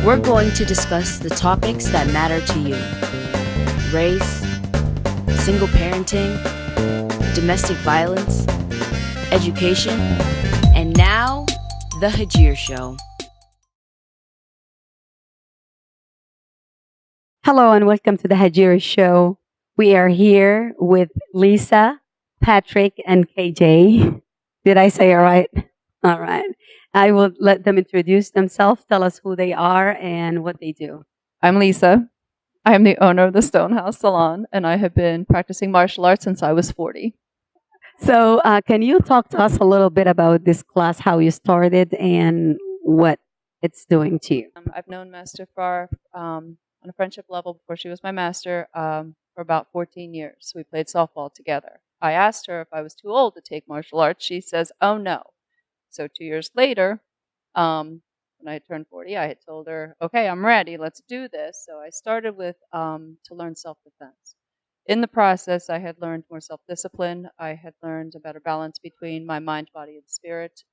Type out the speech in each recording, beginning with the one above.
We're going to discuss the topics that matter to you: race, single parenting, domestic violence, education, and now, the Hagir Show. Hello and welcome to the Hagir Show. We are here with Lisa, Patrick, and KJ. Did I say it right? All right. I will let them introduce themselves, tell us who they are and what they do. I'm Lisa. I am the owner of the Stonehouse Salon, and I have been practicing martial arts since I was 40. So, can you talk to us a little bit about this class, how you started, and what it's doing to you? I've known Master Farr on a friendship level before she was my master for about 14 years. We played softball together. I asked her if I was too old to take martial arts. She says, "Oh, no." So 2 years later, when I had turned 40, I had told her, "Okay, I'm ready. Let's do this." So I started with to learn self-defense. In the process, I had learned more self-discipline. I had learned a better balance between my mind, body, and spirit.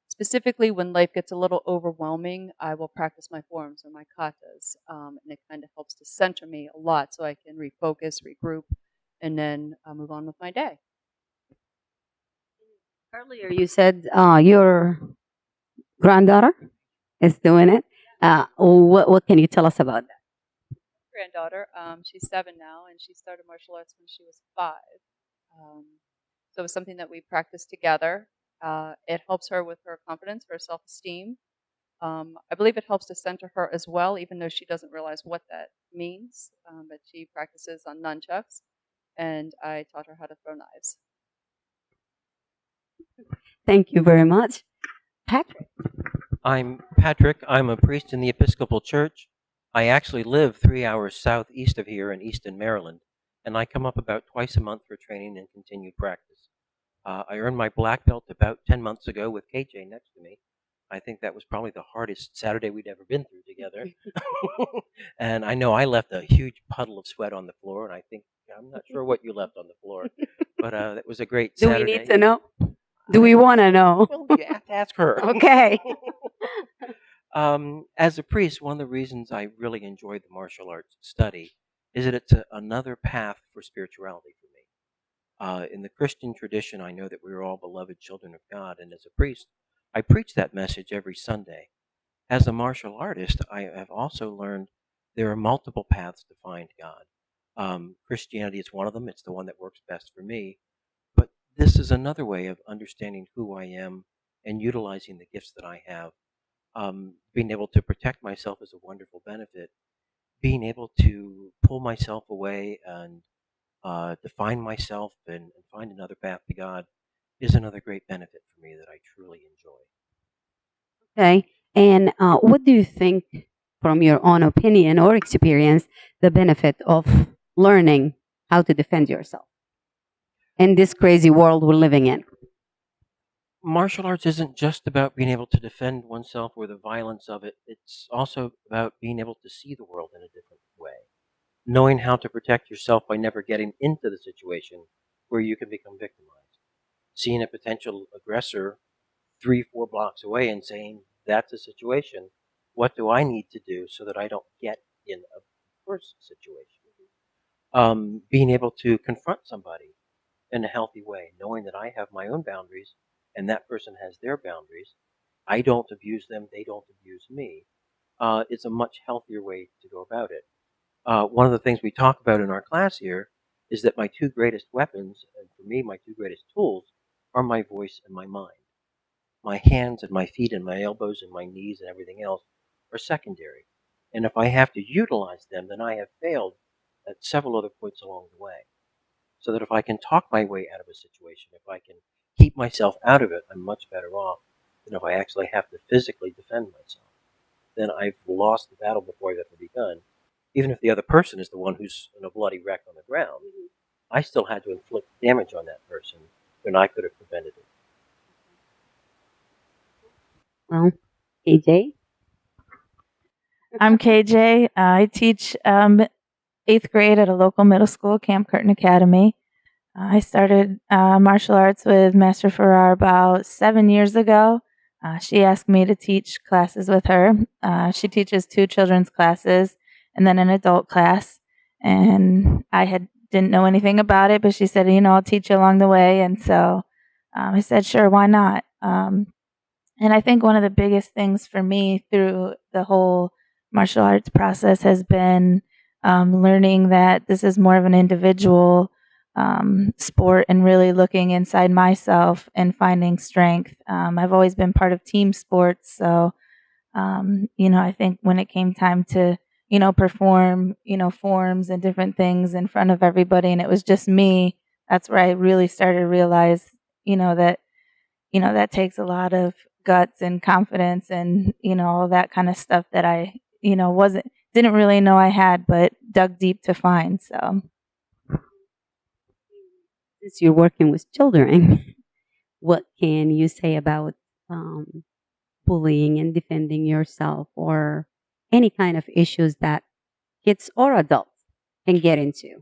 Specifically, when life gets a little overwhelming, I will practice my forms or my katas, and it kind of helps to center me a lot so I can refocus, regroup, and then move on with my day. Earlier, you said your granddaughter is doing it. What can you tell us about that? Granddaughter, she's 7 now, and she started martial arts when she was 5. So it was something that we practiced together. It helps her with her confidence, her self-esteem. I believe it helps to center her as well, even though she doesn't realize what that means. But she practices on nunchucks, and I taught her how to throw knives. Thank you very much. Patrick? I'm Patrick. I'm a priest in the Episcopal Church. I actually live 3 hours southeast of here in Easton, Maryland, and I come up about twice a month for training and continued practice. I earned my black belt about 10 months ago with KJ next to me. I think that was probably the hardest Saturday we'd ever been through together. And I know I left a huge puddle of sweat on the floor, and I'm not sure what you left on the floor, but it was a great Do Saturday. we need to know? Do we want to know? Well, you have to ask her. Okay. As a priest, one of the reasons I really enjoyed the martial arts study is that it's another path for spirituality for me. In the Christian tradition, I know that we are all beloved children of God, and as a priest, I preach that message every Sunday. As a martial artist, I have also learned there are multiple paths to find God. Christianity is one of them. It's the one that works best for me. But this is another way of understanding who I am and utilizing the gifts that I have. Being able to protect myself is a wonderful benefit. Being able to pull myself away and define myself and find another path to God is another great benefit for me that I truly enjoy. Okay. And what do you think, from your own opinion or experience, the benefit of learning how to defend yourself in this crazy world we're living in? Martial arts isn't just about being able to defend oneself or the violence of it. It's also about being able to see the world in a different way. Knowing how to protect yourself by never getting into the situation where you can become victimized. Seeing a potential aggressor 3-4 blocks away and saying, "That's a situation. What do I need to do so that I don't get in a worse situation?" Being able to confront somebody in a healthy way, knowing that I have my own boundaries and that person has their boundaries. I don't abuse them, they don't abuse me. It's a much healthier way to go about it. One of the things we talk about in our class here is that my 2 greatest weapons, and for me, my 2 greatest tools, are my voice and my mind. My hands and my feet and my elbows and my knees and everything else are secondary. And if I have to utilize them, then I have failed at several other points along the way. So that if I can talk my way out of a situation, if I can keep myself out of it, I'm much better off than if I actually have to physically defend myself. Then I've lost the battle before I've ever begun. Even if the other person is the one who's in a bloody wreck on the ground, I still had to inflict damage on that person when I could have prevented it. Well, KJ? I'm KJ. I teach 8th grade at a local middle school, Camp Curtin Academy. I started martial arts with Master Farrar about 7 years ago. She asked me to teach classes with her. She teaches 2 children's classes and then an adult class. And didn't know anything about it, but she said, I'll teach you along the way. And so I said, sure, why not? And I think one of the biggest things for me through the whole martial arts process has been learning that this is more of an individual sport and really looking inside myself and finding strength. I've always been part of team sports. So, I think when it came time to, perform, forms and different things in front of everybody and it was just me, that's where I really started to realize, that that takes a lot of guts and confidence and, all that kind of stuff that I, didn't really know I had, but dug deep to find. So, Since you're working with children, what can you say about bullying and defending yourself or any kind of issues that kids or adults can get into?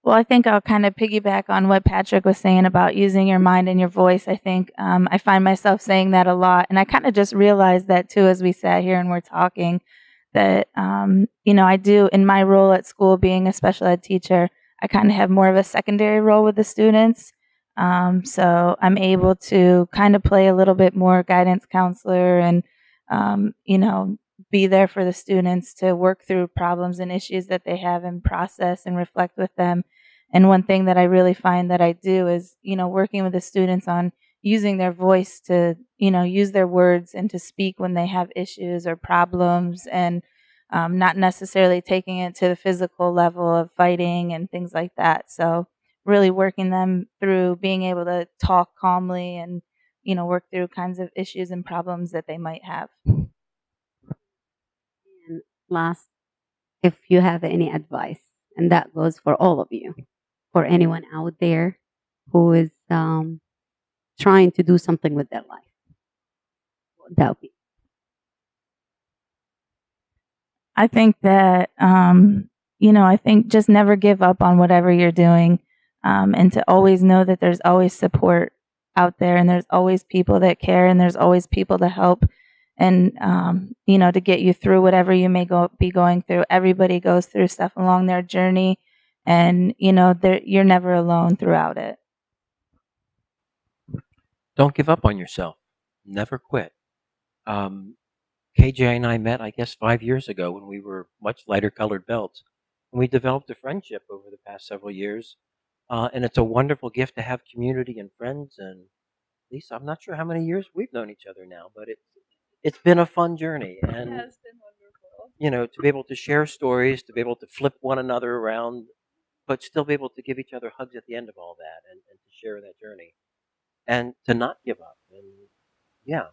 well, I think I'll kind of piggyback on what Patrick was saying about using your mind and your voice. I think I find myself saying that a lot. And I kind of just realized that too as we sat here and we're talking that, I do in my role at school being a special ed teacher, I kind of have more of a secondary role with the students. So I'm able to kind of play a little bit more guidance counselor and, be there for the students to work through problems and issues that they have and process and reflect with them. And one thing that I really find that I do is, working with the students on using their voice to, use their words and to speak when they have issues or problems and not necessarily taking it to the physical level of fighting and things like that. So really working them through being able to talk calmly and, work through kinds of issues and problems that they might have. And last, if you have any advice, and that goes for all of you, for anyone out there who is trying to do something with their life, what would that be? I think that, I think just never give up on whatever you're doing and to always know that there's always support out there and there's always people that care and there's always people to help and, to get you through whatever you may be going through. Everybody goes through stuff along their journey and, you're never alone throughout it. Don't give up on yourself. Never quit. KJ and I met, I guess, 5 years ago when we were much lighter colored belts. And we developed a friendship over the past several years. And it's a wonderful gift to have community and friends. And Lisa, I'm not sure how many years we've known each other now, but it's been a fun journey. And, It has been wonderful. to be able to share stories, to be able to flip one another around, but still be able to give each other hugs at the end of all that and to share that journey. And to not give up. And yeah,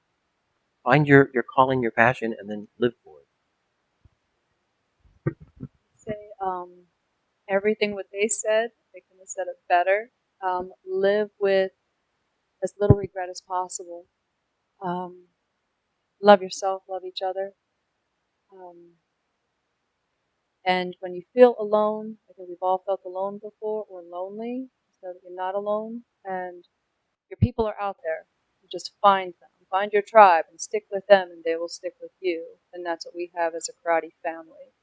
find your calling, your passion, and then live for it. Say everything what they said. They couldn't have said it better. Live with as little regret as possible. Love yourself, love each other. And when you feel alone, I think we've all felt alone before or lonely, so that you're not alone. And your people are out there. You just find them. Find your tribe and stick with them, and they will stick with you. And that's what we have as a karate family.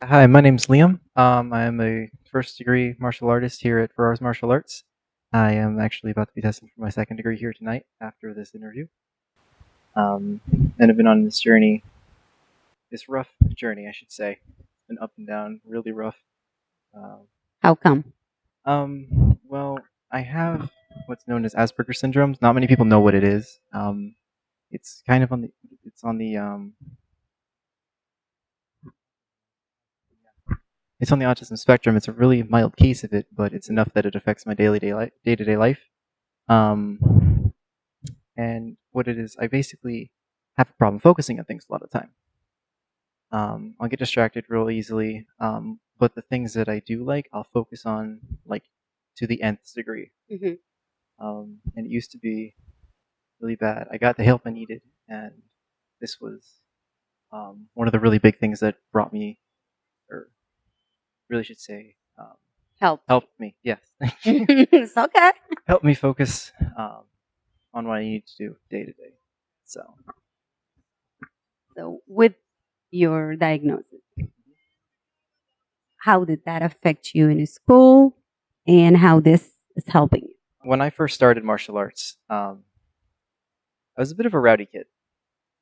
Hi, my name's Liam. I am a first degree martial artist here at Ferrar's Martial Arts. I am actually about to be testing for my second degree here tonight after this interview. And I've been on this journey, this rough journey, I should say. It's been up and down, really rough. How come? Well, I have what's known as Asperger's syndrome. Not many people know what it is. It's kind of on the autism spectrum. It's a really mild case of it, but it's enough that it affects my day-to-day life. And what it is, I basically have a problem focusing on things a lot of the time. I'll get distracted real easily, but the things that I do like, I'll focus on like to the nth degree. Mm-hmm. And it used to be really bad. I got the help I needed, and this was one of the really big things that brought me, or really should say, helped me. Yes, It's okay. helped me focus on what I need to do day to day. So, with your diagnosis, how did that affect you in school, and how this is helping you? When I first started martial arts, I was a bit of a rowdy kid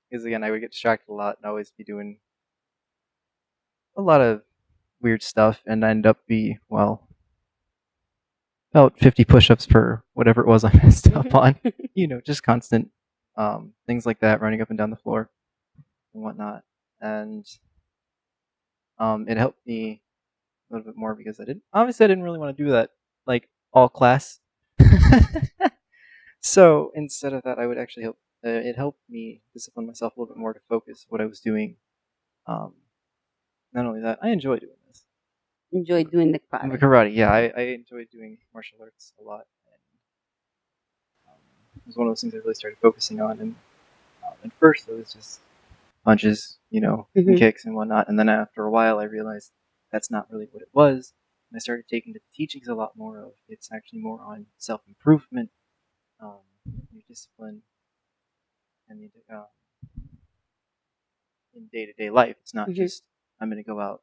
because again, I would get distracted a lot and always be doing a lot of weird stuff, and I ended up about 50 push-ups per whatever it was I messed up on. Just constant things like that, running up and down the floor and whatnot. And it helped me a little bit more because I didn't really want to do that like all class. So instead of that, I would actually help. It helped me discipline myself a little bit more to focus what I was doing. Not only that, I enjoy doing this. Enjoy doing the karate. Karate, yeah, I enjoy doing martial arts a lot. And, it was one of those things I really started focusing on. And at first, it was just punches, and kicks and whatnot. And then after a while, I realized that's not really what it was. And I started taking to the teachings a lot more of it's actually more on self-improvement, your discipline, and in day-to-day life. It's not just, I'm going to go out,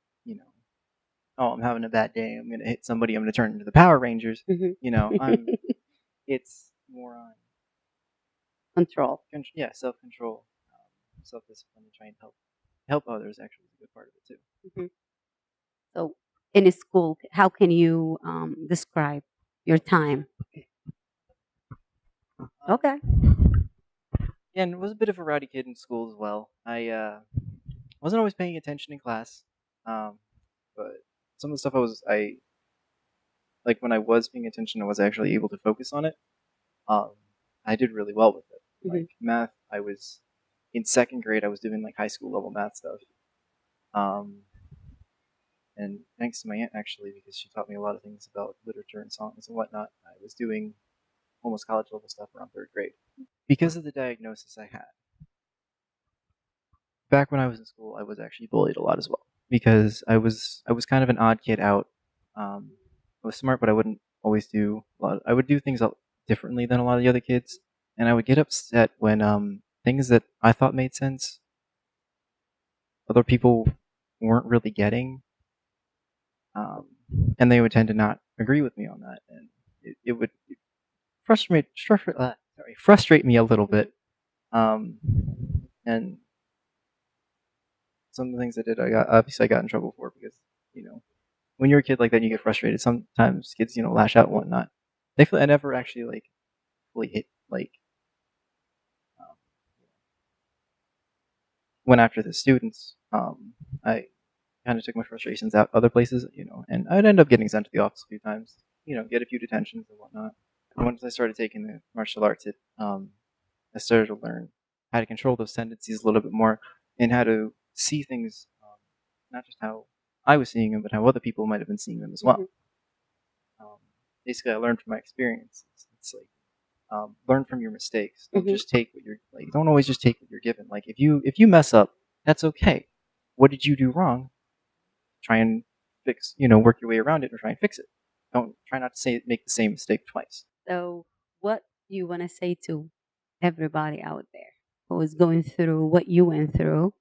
oh, I'm having a bad day, I'm going to hit somebody, I'm going to turn into the Power Rangers. It's more on Control. Self-control, self-discipline, and trying to help others actually is a good part of it too. So, in school, how can you describe your time? Okay. And was a bit of a rowdy kid in school as well. I wasn't always paying attention in class, but some of the stuff I like when I was paying attention, I was actually able to focus on it. I did really well with it. Like math, I was in second grade. I was doing like high school level math stuff. And thanks to my aunt actually, because she taught me a lot of things about literature and songs and whatnot, I was doing almost college level stuff around third grade. Because of the diagnosis I had, back when I was in school, I was actually bullied a lot as well. Because I was kind of an odd kid out. I was smart, but I wouldn't always do a lot. I would do things differently than a lot of the other kids, and I would get upset when things that I thought made sense, other people weren't really getting, and they would tend to not agree with me on that, and it would frustrate me a little bit. And some of the things I did, I got in trouble for because when you're a kid like that, and you get frustrated. Sometimes kids lash out and whatnot. I never actually fully hit went after the students. I kind of took my frustrations out other places, and I'd end up getting sent to the office a few times, get a few detentions and whatnot. And once I started taking the martial arts, I started to learn how to control those tendencies a little bit more and how to see things, not just how I was seeing them, but how other people might have been seeing them as well. Basically, I learned from my experience. It's like learn from your mistakes. Don't just take what you're like. Don't always just take what you're given. Like if you mess up, that's okay. What did you do wrong? Try and fix. Work your way around it or try and fix it. Don't try not to make the same mistake twice. So, what do you want to say to everybody out there who is going through what you went through,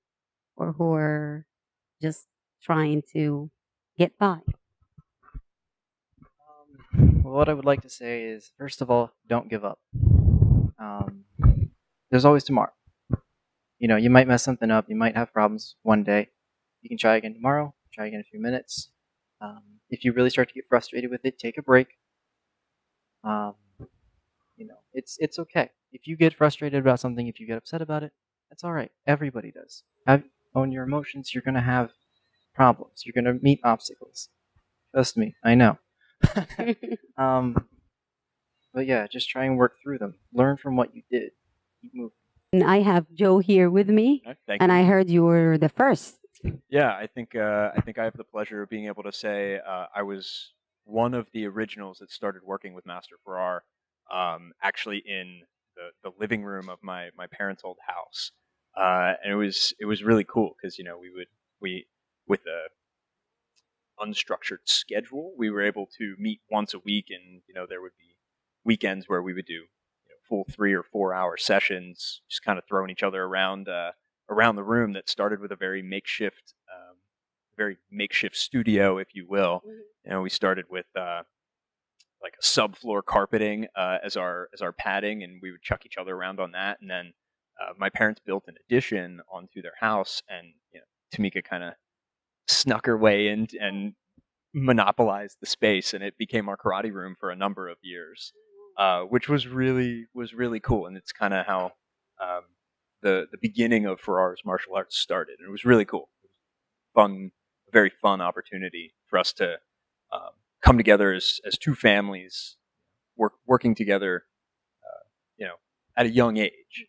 or who are just trying to get by? Well, what I would like to say is, first of all, don't give up. There's always tomorrow. You might mess something up. You might have problems one day. You can try again tomorrow. Try again in a few minutes. If you really start to get frustrated with it, take a break. It's okay. If you get frustrated about something, if you get upset about it, that's all right. Everybody does. Own your emotions. You're gonna have problems. You're gonna meet obstacles. Trust me, I know. But yeah, just try and work through them. Learn from what you did. Keep moving. And I have Joe here with me, Thank and you. I heard you were the first. Yeah, I think I have the pleasure of being able to say I was one of the originals that started working with Master Farrar, actually in the living room of my parents' old house, and it was really cool because we with a unstructured schedule we were able to meet once a week, and there would be weekends where we would do full 3 or 4 hour sessions, just kind of throwing each other around the room that started with a very makeshift studio, if you will. We started with like a subfloor carpeting as our padding, and we would chuck each other around on that. And then my parents built an addition onto their house, and Tamika kind of snuck her way in and monopolized the space, and it became our karate room for a number of years, which was really cool. And it's kind of how the beginning of Ferrar's martial arts started, and it was really cool. Fun, very fun opportunity for us to come together as two families, working together, at a young age.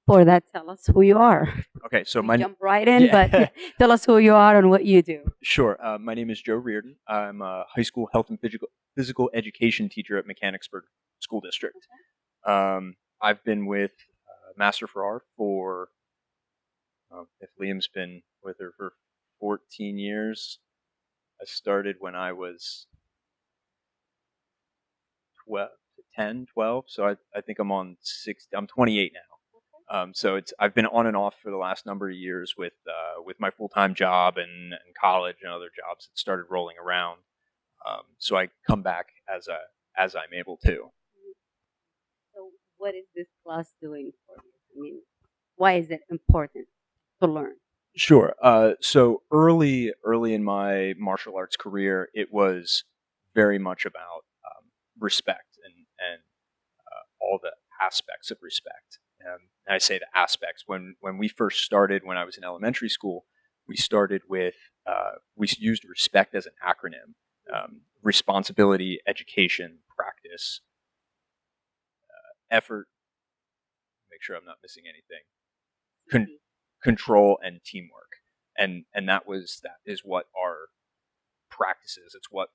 For that, tell us who you are. Okay, so Jump right in, but tell us who you are and what you do. Sure. My name is Joe Reardon. I'm a high school health and physical education teacher at Mechanicsburg School District. I've been with Master Ferrar for, if Liam's been with her for 14 years. I started when I was 12, so I think I'm on 6. I'm 28 now. So I've been on and off for the last number of years with my full-time job and college and other jobs that started rolling around. So I come back as I'm able to. So what is this class doing for you? I mean, why is it important to learn? Sure. So early in my martial arts career, it was very much about respect and all the aspects of respect. And I say the aspects. When we first started, when I was in elementary school, we started with we used respect as an acronym: responsibility, education, practice, effort. Make sure I'm not missing anything. Control and teamwork, and that is what our practices. It's what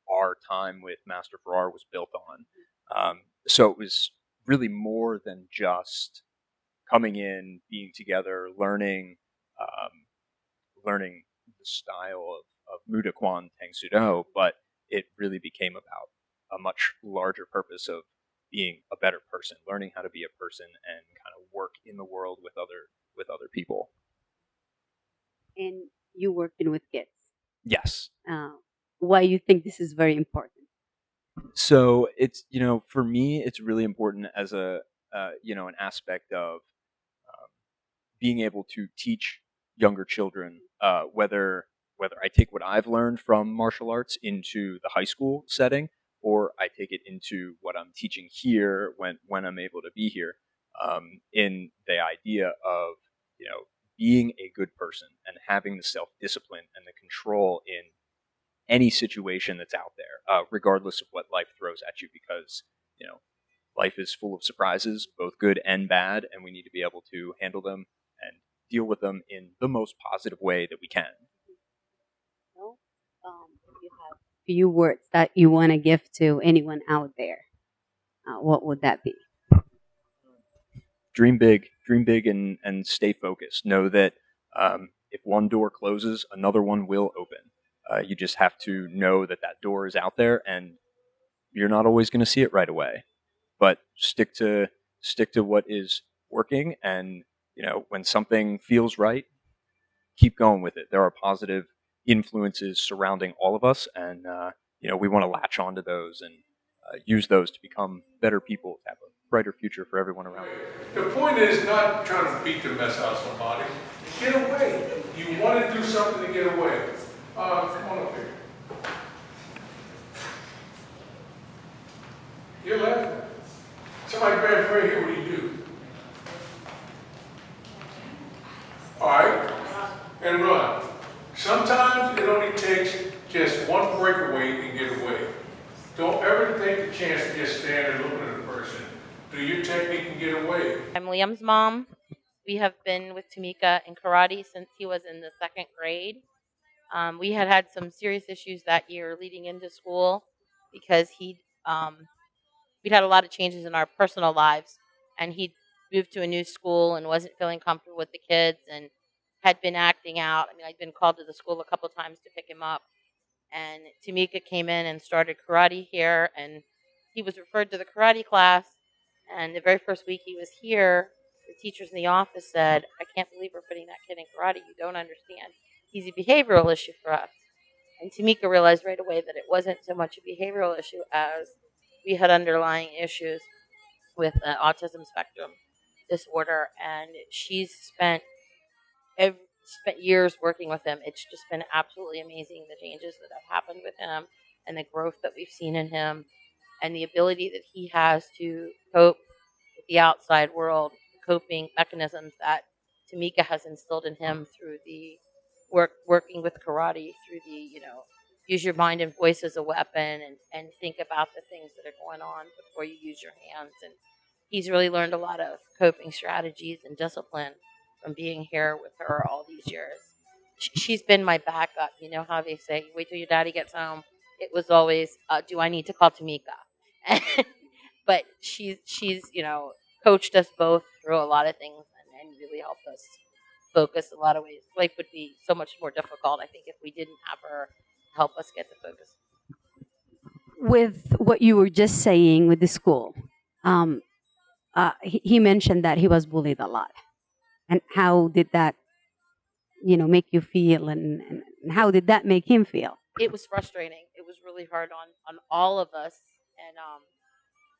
our time with Master Ferrar was built on. So it was really more than just coming in, being together, learning the style of Muda Kwan Tang Sudo, but it really became about a much larger purpose of being a better person, learning how to be a person and kind of work in the world with other people. And you working with kids. Yes. Why you think this is very important? So it's, for me, it's really important as an aspect of being able to teach younger children, whether I take what I've learned from martial arts into the high school setting, or I take it into what I'm teaching here when I'm able to be here, in the idea of, being a good person and having the self-discipline and the control in any situation that's out there, regardless of what life throws at you, because, life is full of surprises, both good and bad, and we need to be able to handle them and deal with them in the most positive way that we can. So, if you have a few words that you want to give to anyone out there, what would that be? Dream big and stay focused. Know that if one door closes, another one will open. You just have to know that door is out there, and you're not always going to see it right away. But stick to what is working, and when something feels right, keep going with it. There are positive influences surrounding all of us, and we want to latch onto those and use those to become better people, to have a brighter future for everyone around us. The point is not trying to beat the mess out of somebody. Get away. You want to do something to get away. Come on up here. You're laughing. Somebody grab you right here. What do you do? All right. And run. Sometimes it only takes just one breakaway and get away. Don't ever take the chance to just stand there looking at a person. Do your technique and get away. I'm Liam's mom. We have been with Tamika in karate since he was in the 2nd grade. We had some serious issues that year leading into school because we'd had a lot of changes in our personal lives, and he'd moved to a new school and wasn't feeling comfortable with the kids and had been acting out. I mean, I'd been called to the school a couple of times to pick him up, and Tamika came in and started karate here, and he was referred to the karate class, and the very first week he was here, the teachers in the office said, "I can't believe we're putting that kid in karate. You don't understand. He's a behavioral issue for us." And Tamika realized right away that it wasn't so much a behavioral issue as we had underlying issues with autism spectrum disorder, and spent years working with him. It's just been absolutely amazing the changes that have happened with him and the growth that we've seen in him and the ability that he has to cope with the outside world, coping mechanisms that Tamika has instilled in him through the working with karate, through the, use your mind and voice as a weapon and think about the things that are going on before you use your hands. And he's really learned a lot of coping strategies and discipline from being here with her all these years. She's been my backup. You know how they say, wait till your daddy gets home. It was always, do I need to call Tamika? But she's coached us both through a lot of things and really helped us focus a lot of ways. Life would be so much more difficult, I think, if we didn't have her help us get the focus. With what you were just saying with the school, he mentioned that he was bullied a lot. And how did that, make you feel, and how did that make him feel? It was frustrating. It was really hard on all of us. And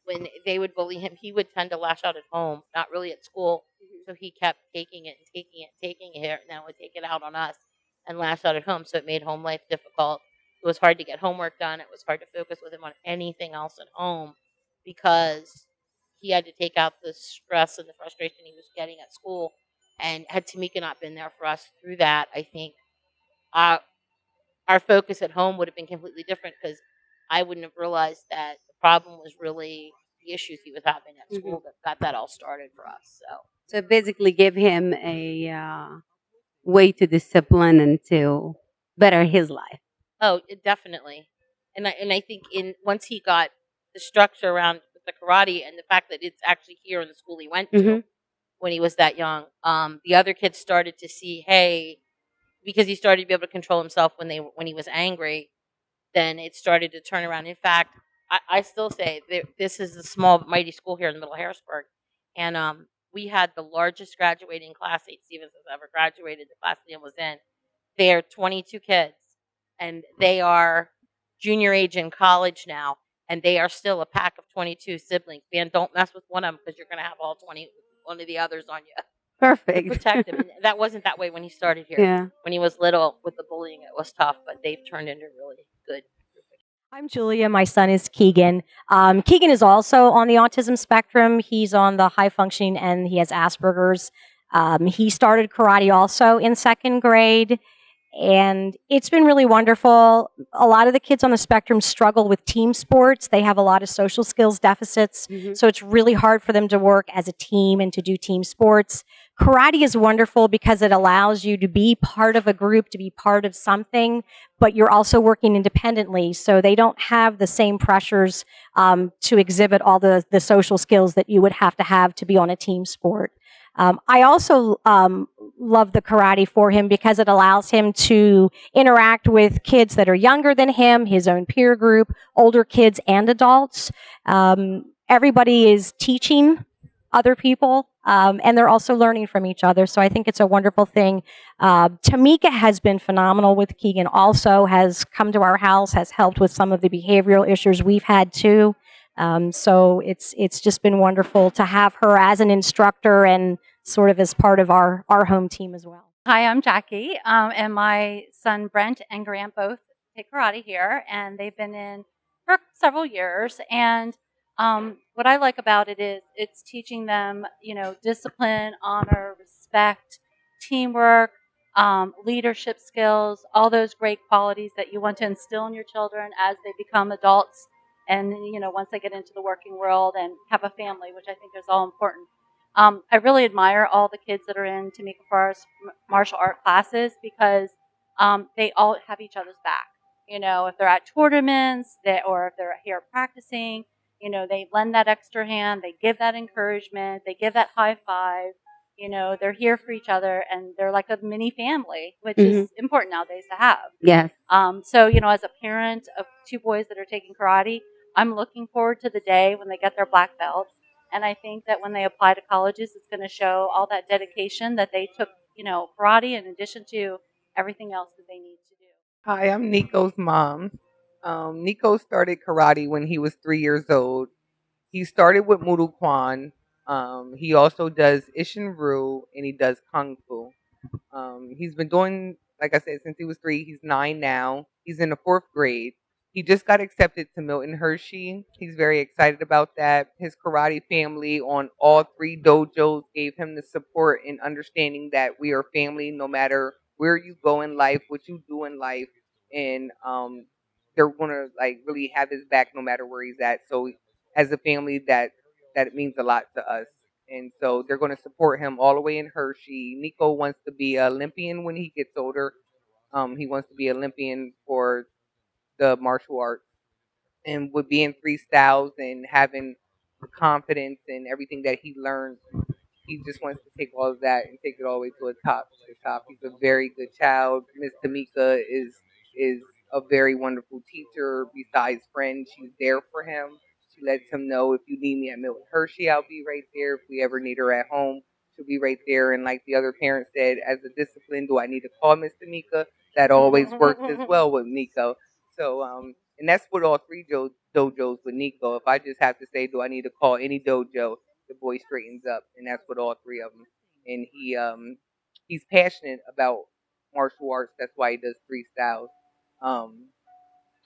when they would bully him, he would tend to lash out at home, not really at school. So he kept taking it and taking it, taking it here, and then would take it out on us and lash out at home. So it made home life difficult. It was hard to get homework done. It was hard to focus with him on anything else at home because he had to take out the stress and the frustration he was getting at school. And had Tamika not been there for us through that, I think our focus at home would have been completely different because I wouldn't have realized that the problem was really the issues he was having at school that got that all started for us. So basically give him a way to discipline and to better his life. Oh, definitely. And I think once he got the structure around the karate and the fact that it's actually here in the school he went to when he was that young, the other kids started to see, hey, because he started to be able to control himself when he was angry, then it started to turn around. In fact, I still say this is a small, mighty school here in the middle of Harrisburg, and we had the largest graduating class St. Stephen's has ever graduated. The class Liam was in. They're 22 kids, and they are junior age in college now, and they are still a pack of 22 siblings. Man, don't mess with one of them because you're going to have all 21 of the others on you. Perfect. Protect him. And that wasn't that way when he started here. Yeah. When he was little with the bullying, it was tough, but they've turned into really good. I'm Julia. My son is Keegan. Keegan is also on the autism spectrum. He's on the high functioning and he has Asperger's. He started karate also in second grade. And it's been really wonderful. A lot of the kids on the spectrum struggle with team sports. They have a lot of social skills deficits. So it's really hard for them to work as a team and to do team sports. Karate is wonderful because it allows you to be part of a group, to be part of something, but you're also working independently. So they don't have the same pressures to exhibit all the social skills that you would have to be on a team sport. I also love the karate for him because it allows him to interact with kids that are younger than him, his own peer group, older kids and adults. Everybody is teaching other people, and they're also learning from each other. So I think it's a wonderful thing. Tamika has been phenomenal with Keegan also, has come to our house, has helped with some of the behavioral issues we've had too. So it's just been wonderful to have her as an instructor and sort of as part of our home team as well. Hi, I'm Jackie, and my son Brent and Grant both take karate here, and they've been in for several years. And what I like about it is it's teaching them, discipline, honor, respect, teamwork, leadership skills, all those great qualities that you want to instill in your children as they become adults. And, once they get into the working world and have a family, which I think is all important. I really admire all the kids that are in Tamika Farr's martial art classes because they all have each other's back. If they're at tournaments or if they're here practicing, they lend that extra hand, they give that encouragement, they give that high five. They're here for each other and they're like a mini family, which is important nowadays to have. Yes. So, as a parent of two boys that are taking karate, I'm looking forward to the day when they get their black belts. And I think that when they apply to colleges, it's going to show all that dedication that they took, karate in addition to everything else that they need to do. Hi, I'm Nico's mom. Nico started karate when he was 3 years old. He started with Muay Kwan. He also does Ishin Ryu and he does Kung Fu. He's been doing, like I said, since he was 3. He's 9 now. He's in the 4th grade. He just got accepted to Milton Hershey. He's very excited about that. His karate family on all 3 dojos gave him the support and understanding that we are family no matter where you go in life, what you do in life. And they're going to like really have his back no matter where he's at. So as a family, that it means a lot to us. And so they're going to support him all the way in Hershey. Nico wants to be an Olympian when he gets older. He wants to be an Olympian for the martial arts. And with being 3 styles and having the confidence and everything that he learned, he just wants to take all of that and take it all the way to the top. He's a very good child. Miss Tamika is a very wonderful teacher. Besides friend, she's there for him. She lets him know if you need me at Milton Hershey, I'll be right there. If we ever need her at home, she'll be right there. And like the other parent said, as a discipline, do I need to call Miss Tamika? That always works as well with Nico. So and that's with all 3 dojos with Nico. If I just have to say, do I need to call any dojo? The boy straightens up, and that's with all 3 of them. And he's passionate about martial arts. That's why he does 3 styles. Um,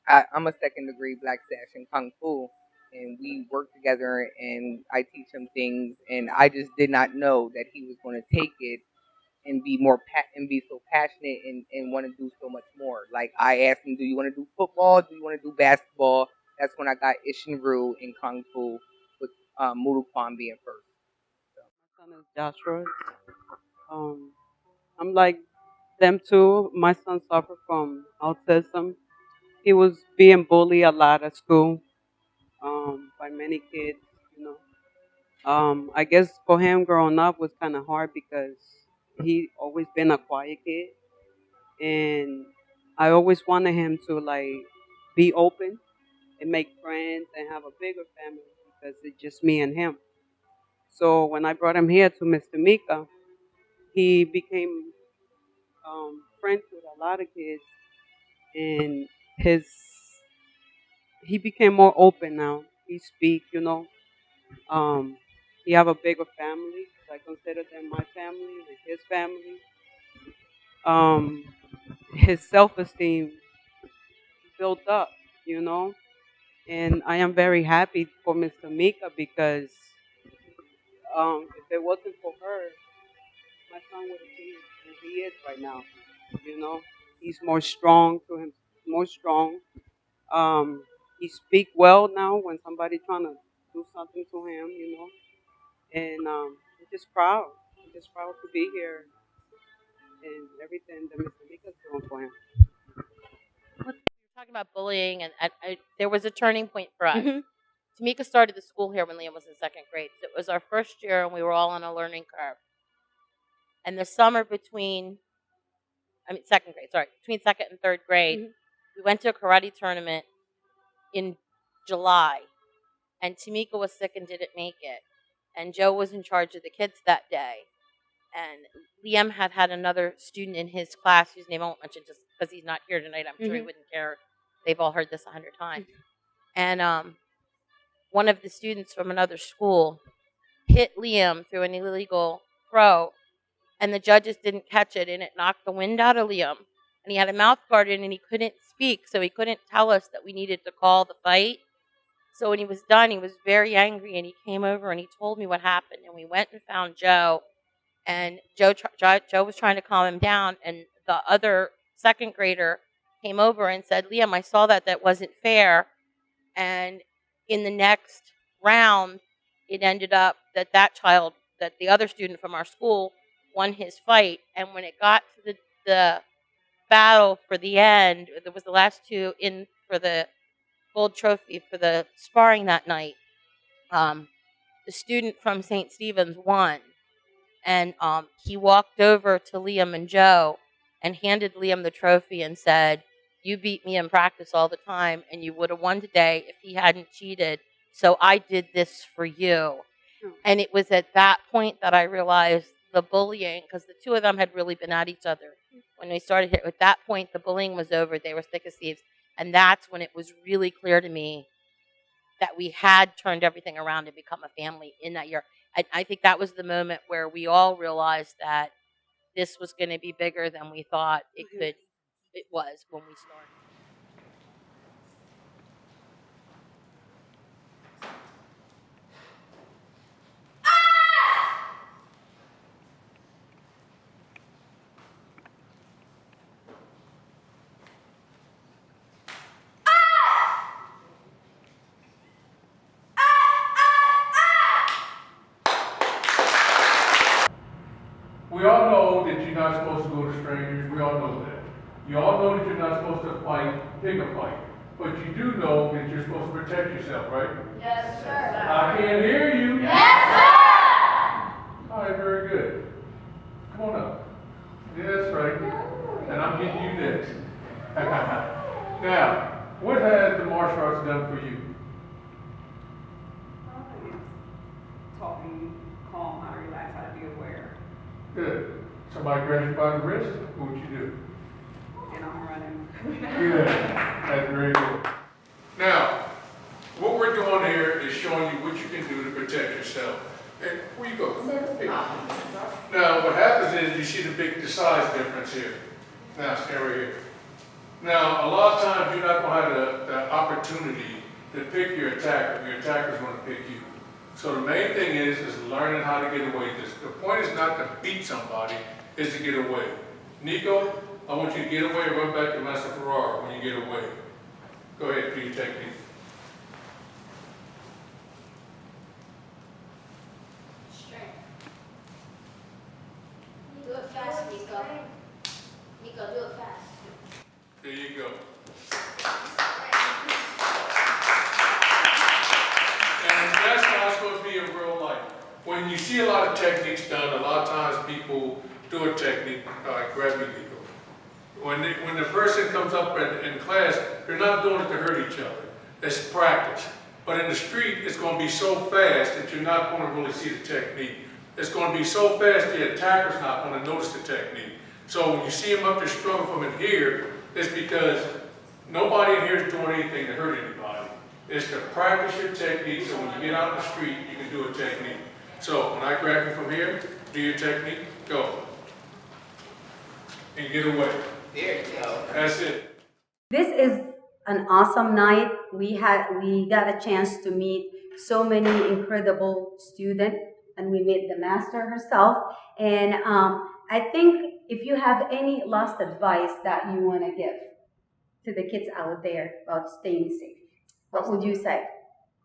I'm a 2nd degree Black Sash in Kung Fu, and we work together, and I teach him things. And I just did not know that he was going to take it and be and be so passionate and want to do so much more. Like I asked him, do you want to do football? Do you want to do basketball? That's when I got Ishin Ryu and Kung Fu with Muay Kwan being first. My son is Joshua. Um, I'm like them too. My son suffered from autism. He was being bullied a lot at school by many kids. You know, I guess for him growing up was kind of hard because he always been a quiet kid, and I always wanted him to like be open and make friends and have a bigger family because it's just me and him. So when I brought him here to Mr. Mika, he became friends with a lot of kids, and his he became more open now. He speak, you know. Um, he have a bigger family. So I consider them my family and his family. Um, his self esteem built up, you know, and I am very happy for Mr. Mika because if it wasn't for her, my son would have been who he is right now. You know, he's more strong to him, more strong. He speak well now when somebody trying to do something to him, you know. And I'm just proud. I'm just proud to be here and everything that Mr. Mika's doing for him. Talking about bullying, and there was a turning point for us. Mhm. Tamika started the school here when Liam was in 2nd grade. So it was our first year, and we were all on a learning curve. And the summer between, 2nd grade, sorry, between 2nd and 3rd grade, we went to a karate tournament in July, and Tamika was sick and didn't make it. And Joe was in charge of the kids that day. And Liam had another student in his class whose name I won't mention just because he's not here tonight. I'm sure he wouldn't care. They've all heard this 100 times. And one of the students from another school hit Liam through an illegal throw, and the judges didn't catch it, and it knocked the wind out of Liam. And he had a mouth guard in, and he couldn't speak, so he couldn't tell us that we needed to call the fight. So when he was done, he was very angry, and he came over and he told me what happened. And we went and found Joe, and Joe was trying to calm him down, and the other 2nd grader came over and said, Liam, I saw that wasn't fair. And in the next round, it ended up that the other student from our school, won his fight. And when it got to the battle for the end, there was the last 2 in for the gold trophy for the sparring that night. The student from St. Stephen's won. And he walked over to Liam and Joe and handed Liam the trophy and said, you beat me in practice all the time, and you would have won today if he hadn't cheated. So I did this for you. And it was at that point that I realized the bullying, because the two of them had really been at each other. When they started here, at that point, the bullying was over. They were thick as thieves. And that's when it was really clear to me that we had turned everything around and become a family in that year. I think that was the moment where we all realized that this was going to be bigger than we thought it was when we started. We all know that you're not supposed to go to strangers. We all know that. You all know that you're not supposed to pick a fight. But you do know that you're supposed to protect yourself, right? Yes, sir. I can't hear you. Yes, sir. All right, very good. Come on up. Yeah, that's right. And I'm getting you next. Now, what has the martial arts done for you? Taught me calm, how to relax, how to be aware. Good. Somebody grabs you by the wrist, what would you do? And I'm running. Good. That's very good. Now, what we're doing here is showing you what you can do to protect yourself. And where you go? Come back. Hey. Now, what happens is you see the size difference here. Now, stand right here. Now, a lot of times you're not going to have the opportunity to pick your attacker. Your attacker's going to pick you. So the main thing is learning how to get away. The point is not to beat somebody, is to get away. Nico, I want you to get away and run back to Master Ferrara when you get away. Go ahead, do your technique. Strength. Do it fast, Nico. Nico, do it fast. There you go. And that's how it's supposed to be in real life. When you see a lot of techniques done, a lot of times people do a technique like grab me, Nico. When the person comes up in class, they're not doing it to hurt each other. It's practice. But in the street, it's going to be so fast that you're not going to really see the technique. It's going to be so fast the attacker's not going to notice the technique. So when you see him up there struggling from in here, it's because nobody in here is doing anything to hurt anybody. It's to practice your technique so when you get out in the street, you can do a technique. So when I grab you from here, do your technique, go. And get away. There you go. That's it. This is an awesome night. We got a chance to meet so many incredible students, and we met the master herself. And I think if you have any last advice that you want to give to the kids out there about staying safe, what would you say?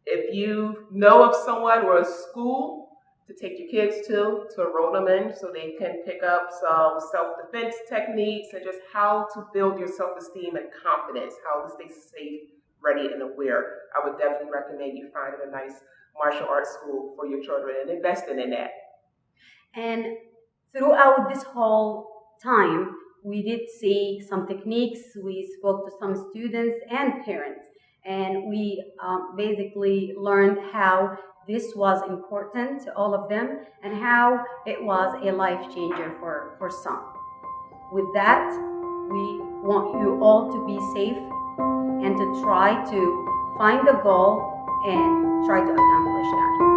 If you know of someone or a school to take your kids to enroll them in so they can pick up some self-defense techniques and just how to build your self-esteem and confidence, how to stay safe, ready, and aware, I would definitely recommend you finding a nice martial arts school for your children and investing in that. And throughout this whole time, we did see some techniques. We spoke to some students and parents, and we basically learned how this was important to all of them and how it was a life changer for some. With that, we want you all to be safe and to try to find the goal and try to accomplish that.